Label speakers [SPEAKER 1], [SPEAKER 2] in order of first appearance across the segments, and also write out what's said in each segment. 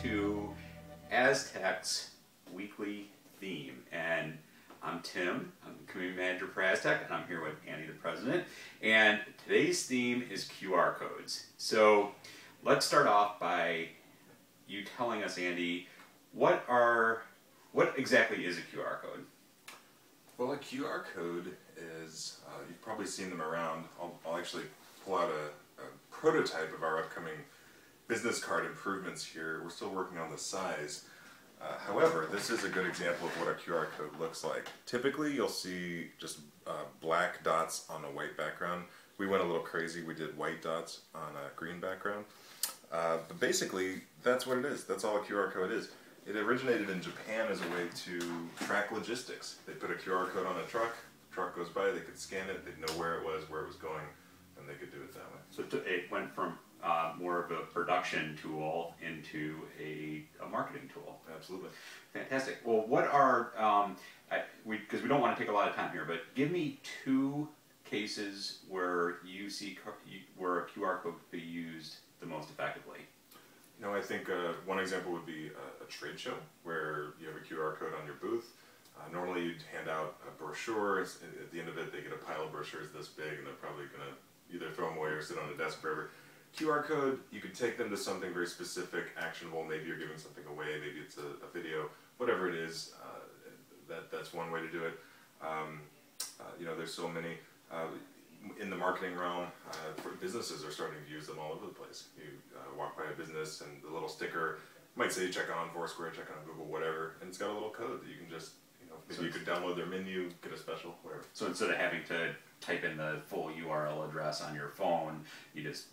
[SPEAKER 1] to Astek's weekly theme. And I'm Tim, I'm the community manager for Astek, and I'm here with Andy, the president. And today's theme is QR codes. So let's start off by you telling us, Andy, what exactly is a QR code?
[SPEAKER 2] Well, a QR code is, you've probably seen them around. I'll actually pull out a prototype of our upcoming business card improvements here. We're still working on the size. However, this is a good example of what a QR code looks like. Typically, you'll see just black dots on a white background. We went a little crazy. We did white dots on a green background. But basically, that's what it is. That's all a QR code is. It originated in Japan as a way to track logistics. They put a QR code on a truck goes by, they could scan it, they'd know where it was going, and they could do it that way.
[SPEAKER 1] So it went from more of a production tool into a marketing tool.
[SPEAKER 2] Absolutely.
[SPEAKER 1] Fantastic. Well, what are, because we don't want to take a lot of time here, but give me two cases where you see where a QR code could be used the most effectively.
[SPEAKER 2] You know, I think one example would be a trade show where you have a QR code on your booth. Normally you'd hand out a brochure. At the end of it, they get a pile of brochures this big, and they're probably going to either throw them away or sit on a desk forever. QR code, you could take them to something very specific, actionable. Maybe you're giving something away. Maybe it's a video. Whatever it is, that's one way to do it. You know, there's so many. In the marketing realm, businesses are starting to use them all over the place. You walk by a business and the little sticker might say check on Foursquare, check on Google, whatever, and it's got a little code that you can just, you know, maybe you could download their menu, get a special, whatever.
[SPEAKER 1] So instead of having to type in the full URL address on your phone, you just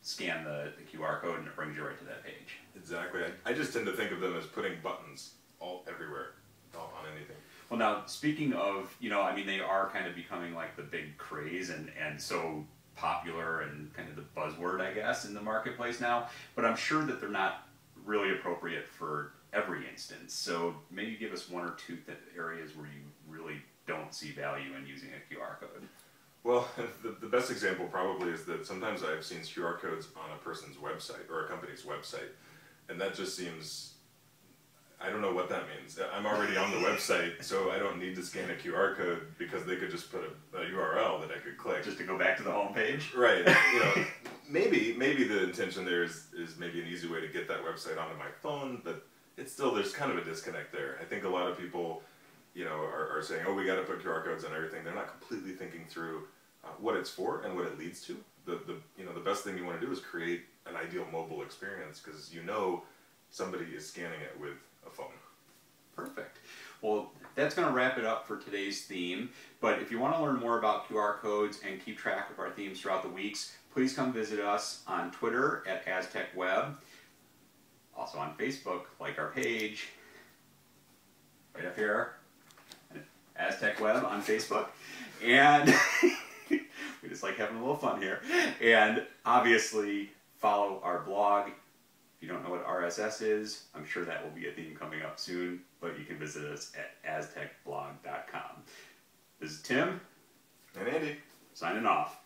[SPEAKER 1] scan the QR code and it brings you right to that page.
[SPEAKER 2] Exactly. I just tend to think of them as putting buttons everywhere on anything.
[SPEAKER 1] Well, now, speaking of, you know, I mean, they are kind of becoming like the big craze and so popular and kind of the buzzword, I guess, in the marketplace now, but I'm sure that they're not really appropriate for every instance. So maybe give us one or two areas where you really don't see value in using a QR code.
[SPEAKER 2] Well, the best example probably is that sometimes I've seen QR codes on a person's website or a company's website, and that just seems, I don't know what that means. I'm already on the website, so I don't need to scan a QR code because they could just put a URL that I could click.
[SPEAKER 1] Just to go back to the home page?
[SPEAKER 2] Right. You know, maybe the intention there is maybe an easy way to get that website onto my phone, but it's still, there's kind of a disconnect there. I think a lot of people, you know, are saying, oh, we got to put QR codes on everything. They're not completely thinking through what it's for and what it leads to. You know, the best thing you want to do is create an ideal mobile experience because you know somebody is scanning it with a phone.
[SPEAKER 1] Perfect. Well, that's going to wrap it up for today's theme. But if you want to learn more about QR codes and keep track of our themes throughout the weeks, please come visit us on Twitter at AstekWeb. Also on Facebook, like our page. Right up here. AstekWeb on Facebook. And we just like having a little fun here. And obviously, follow our blog. If you don't know what RSS is, I'm sure that will be a theme coming up soon, but you can visit us at astekblog.com. This is Tim.
[SPEAKER 2] And Andy.
[SPEAKER 1] Signing off.